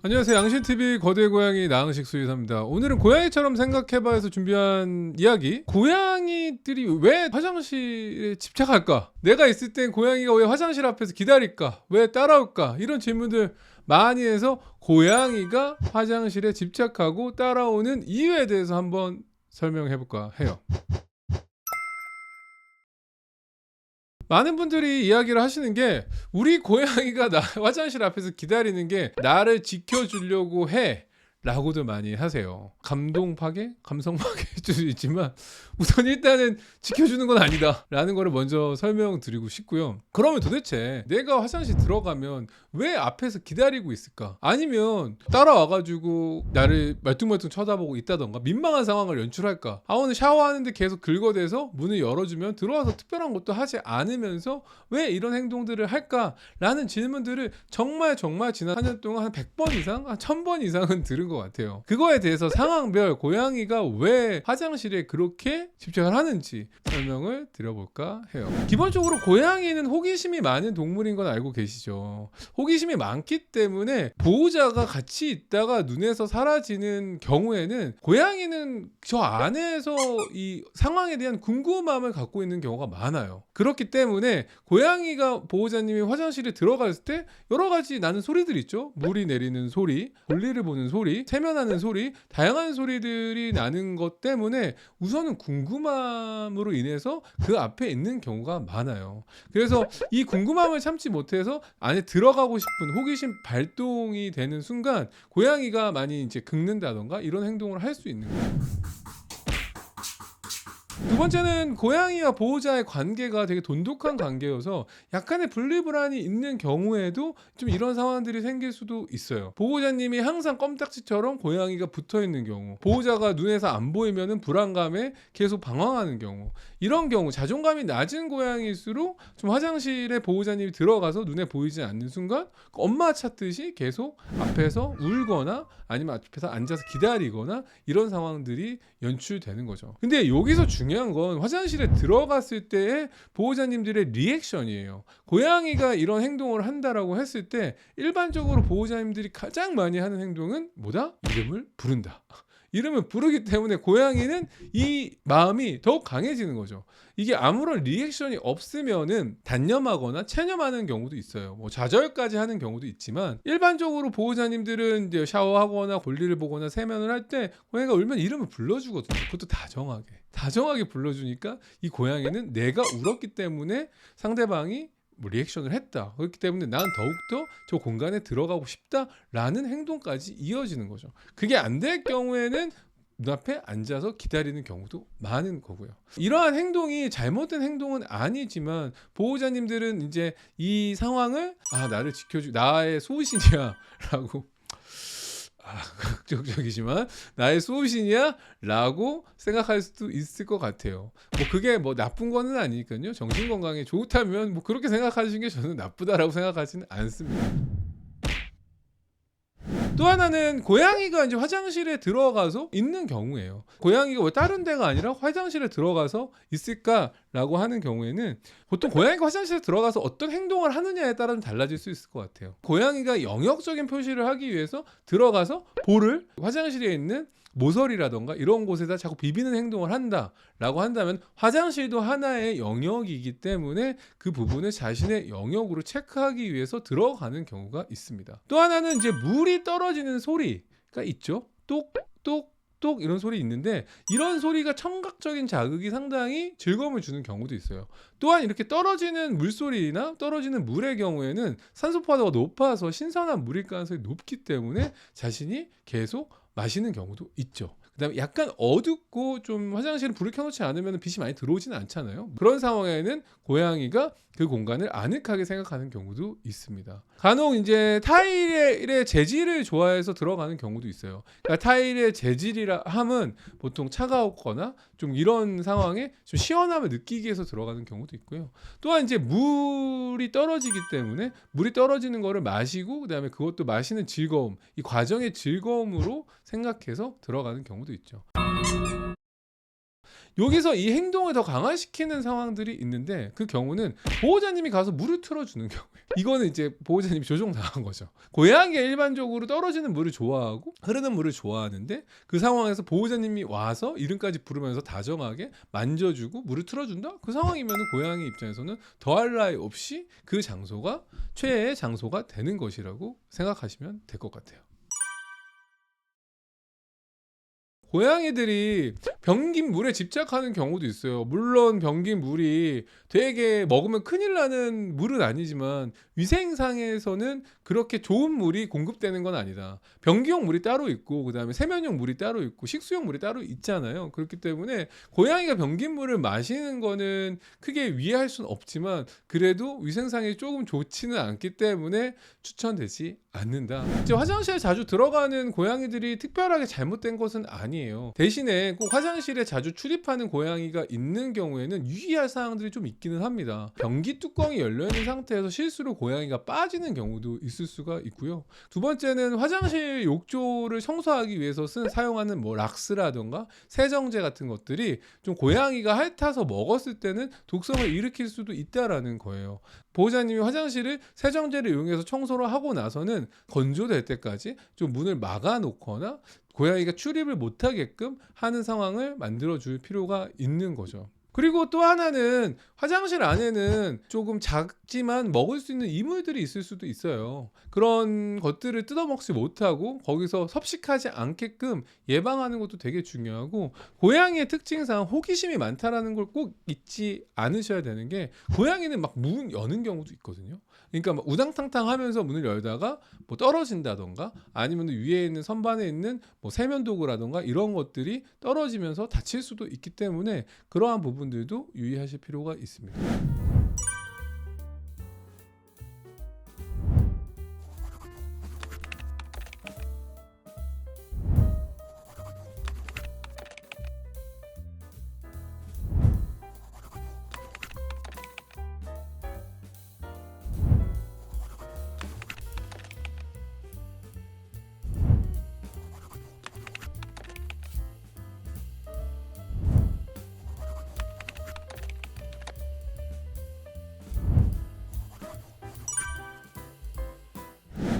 안녕하세요. 양신TV 거대 고양이 나흥식 수의사입니다. 오늘은 고양이처럼 생각해봐에서 준비한 이야기. 고양이들이 왜 화장실에 집착할까? 내가 있을 땐 고양이가 왜 화장실 앞에서 기다릴까? 왜 따라올까? 이런 질문들 많이 해서 고양이가 화장실에 집착하고 따라오는 이유에 대해서 한번 설명해볼까 해요. 많은 분들이 이야기를 하시는 게 우리 고양이가 나 화장실 앞에서 기다리는 게 나를 지켜주려고 해 라고도 많이 하세요. 감동 파괴? 감성 파괴일 수도 있지만 우선 일단은 지켜주는 건 아니다 라는 거를 먼저 설명드리고 싶고요. 그러면 도대체 내가 화장실 들어가면 왜 앞에서 기다리고 있을까? 아니면 따라와가지고 나를 말뚱말뚱 쳐다보고 있다던가 민망한 상황을 연출할까? 오늘 샤워하는데 계속 긁어대서 문을 열어주면 들어와서 특별한 것도 하지 않으면서 왜 이런 행동들을 할까? 라는 질문들을 정말 지난 4년 동안 한 100번 이상? 한 1000번 이상은 들은 것 같아요. 그거에 대해서 상황별 고양이가 왜 화장실에 그렇게 집착을 하는지 설명을 드려볼까 해요. 기본적으로 고양이는 호기심이 많은 동물인 건 알고 계시죠? 호기심이 많기 때문에 보호자가 같이 있다가 눈에서 사라지는 경우에는 고양이는 저 안에서 이 상황에 대한 궁금함을 갖고 있는 경우가 많아요. 그렇기 때문에 고양이가 보호자님이 화장실에 들어갔을 때 여러 가지 나는 소리들 있죠. 물이 내리는 소리, 볼일을 보는 소리, 세면하는 소리, 다양한 소리들이 나는 것 때문에 우선은 궁금함으로 인해서 그 앞에 있는 경우가 많아요. 그래서 이 궁금함을 참지 못해서 안에 들어가고 싶은 호기심 발동이 되는 순간 고양이가 많이 이제 긁는다던가 이런 행동을 할 수 있는 거예요. 두 번째는 고양이와 보호자의 관계가 되게 돈독한 관계여서 약간의 분리불안이 있는 경우에도 좀 이런 상황들이 생길 수도 있어요. 보호자님이 항상 껌딱지처럼 고양이가 붙어있는 경우, 보호자가 눈에서 안 보이면 불안감에 계속 방황하는 경우, 이런 경우 자존감이 낮은 고양이일수록 좀 화장실에 보호자님이 들어가서 눈에 보이지 않는 순간 엄마 찾듯이 계속 앞에서 울거나 아니면 앞에서 앉아서 기다리거나 이런 상황들이 연출되는 거죠. 근데 여기서 중요한 건 화장실에 들어갔을 때의 보호자님들의 리액션이에요. 고양이가 이런 행동을 한다라고 했을 때 일반적으로 보호자님들이 가장 많이 하는 행동은 뭐다? 이름을 부른다. 이름을 부르기 때문에 고양이는 이 마음이 더욱 강해지는 거죠. 이게 아무런 리액션이 없으면은 단념하거나 체념하는 경우도 있어요. 뭐 좌절까지 하는 경우도 있지만 일반적으로 보호자님들은 이제 샤워하거나 볼일을 보거나 세면을 할 때 고양이가 울면 이름을 불러주거든요. 그것도 다정하게 불러주니까 이 고양이는 내가 울었기 때문에 상대방이 뭐 리액션을 했다. 그렇기 때문에 난 더욱더 저 공간에 들어가고 싶다라는 행동까지 이어지는 거죠. 그게 안 될 경우에는 눈앞에 앉아서 기다리는 경우도 많은 거고요. 이러한 행동이 잘못된 행동은 아니지만 보호자님들은 이제 이 상황을 나를 지켜주 나의 소신이야 라고 극적이지만 나의 소신이야 라고 생각할 수도 있을 것 같아요. 뭐 그게 뭐 나쁜 거는 아니니까요. 정신건강에 좋다면 뭐 그렇게 생각하시는 게 저는 나쁘다라고 생각하지는 않습니다. 또 하나는 고양이가 이제 화장실에 들어가서 있는 경우예요. 고양이가 왜 다른 데가 아니라 화장실에 들어가서 있을까라고 하는 경우에는 보통 고양이가 화장실에 들어가서 어떤 행동을 하느냐에 따라 좀 달라질 수 있을 것 같아요. 고양이가 영역적인 표시를 하기 위해서 들어가서 볼을 화장실에 있는 모서리라던가 이런 곳에다 자꾸 비비는 행동을 한다라고 한다면 화장실도 하나의 영역이기 때문에 그 부분을 자신의 영역으로 체크하기 위해서 들어가는 경우가 있습니다. 또 하나는 이제 물이 떨어지는 소리가 있죠. 똑똑똑 이런 소리 있는데 이런 소리가 청각적인 자극이 상당히 즐거움을 주는 경우도 있어요. 또한 이렇게 떨어지는 물소리나 떨어지는 물의 경우에는 산소 포화도가 높아서 신선한 물일 가능성이 높기 때문에 자신이 계속 마시는 경우도 있죠. 그다음에 약간 어둡고 좀 화장실은 불을 켜놓지 않으면 빛이 많이 들어오지는 않잖아요. 그런 상황에는 고양이가 그 공간을 아늑하게 생각하는 경우도 있습니다. 간혹 이제 타일의 재질을 좋아해서 들어가는 경우도 있어요. 그러니까 타일의 재질이라 함은 보통 차가웠거나 좀 이런 상황에 좀 시원함을 느끼기 위해서 들어가는 경우도 있고요. 또한 이제 물이 떨어지기 때문에 물이 떨어지는 거를 마시고 그다음에 그것도 마시는 즐거움, 이 과정의 즐거움으로 생각해서 들어가는 경우도 있죠. 여기서 이 행동을 더 강화시키는 상황들이 있는데 그 경우는 보호자님이 가서 물을 틀어주는 경우예요. 이거는 이제 보호자님이 조종당한 거죠. 고양이가 일반적으로 떨어지는 물을 좋아하고 흐르는 물을 좋아하는데 그 상황에서 보호자님이 와서 이름까지 부르면서 다정하게 만져주고 물을 틀어준다? 그 상황이면 고양이 입장에서는 더할 나위 없이 그 장소가 최애의 장소가 되는 것이라고 생각하시면 될 것 같아요. 고양이들이 병긴 물에 집착하는 경우도 있어요. 물론 병긴 물이 되게 먹으면 큰일 나는 물은 아니지만 위생상에서는 그렇게 좋은 물이 공급되는 건 아니다. 변기용 물이 따로 있고 그다음에 세면용 물이 따로 있고 식수용 물이 따로 있잖아요. 그렇기 때문에 고양이가 변긴 물을 마시는 거는 크게 위해할 수는 없지만 그래도 위생상에 조금 좋지는 않기 때문에 추천되지 않는다. 이제 화장실에 자주 들어가는 고양이들이 특별하게 잘못된 것은 아니에요. 대신에 꼭 화장실에 자주 출입하는 고양이가 있는 경우에는 유의할 사항들이 좀 있기는 합니다. 변기 뚜껑이 열려있는 상태에서 실수로 고양이가 빠지는 경우도 있을 수가 있고요. 두 번째는 화장실 욕조를 청소하기 위해서 사용하는 뭐 락스라던가 세정제 같은 것들이 좀 고양이가 핥아서 먹었을 때는 독성을 일으킬 수도 있다라는 거예요. 보호자님이 화장실을 세정제를 이용해서 청소를 하고 나서는 건조될 때까지 좀 문을 막아 놓거나 고양이가 출입을 못하게끔 하는 상황을 만들어 줄 필요가 있는 거죠. 그리고 또 하나는 화장실 안에는 조금 작지만 먹을 수 있는 이물들이 있을 수도 있어요. 그런 것들을 뜯어먹지 못하고 거기서 섭식하지 않게끔 예방하는 것도 되게 중요하고 고양이의 특징상 호기심이 많다라는 걸 꼭 잊지 않으셔야 되는 게 고양이는 막 문 여는 경우도 있거든요. 그러니까 막 우당탕탕 하면서 문을 열다가 뭐 떨어진다던가 아니면 위에 있는 선반에 있는 뭐 세면도구라던가 이런 것들이 떨어지면서 다칠 수도 있기 때문에 그러한 부분들도 유의하실 필요가 있습니다.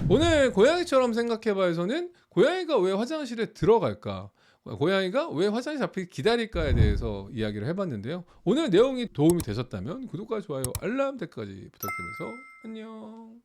오늘 고양이처럼 생각해봐에서는 고양이가 왜 화장실에 들어갈까? 고양이가 왜 화장실 앞에 기다릴까에 대해서 이야기를 해봤는데요. 오늘 내용이 도움이 되셨다면 구독과 좋아요, 알람, 댓글까지 부탁드리면서 안녕.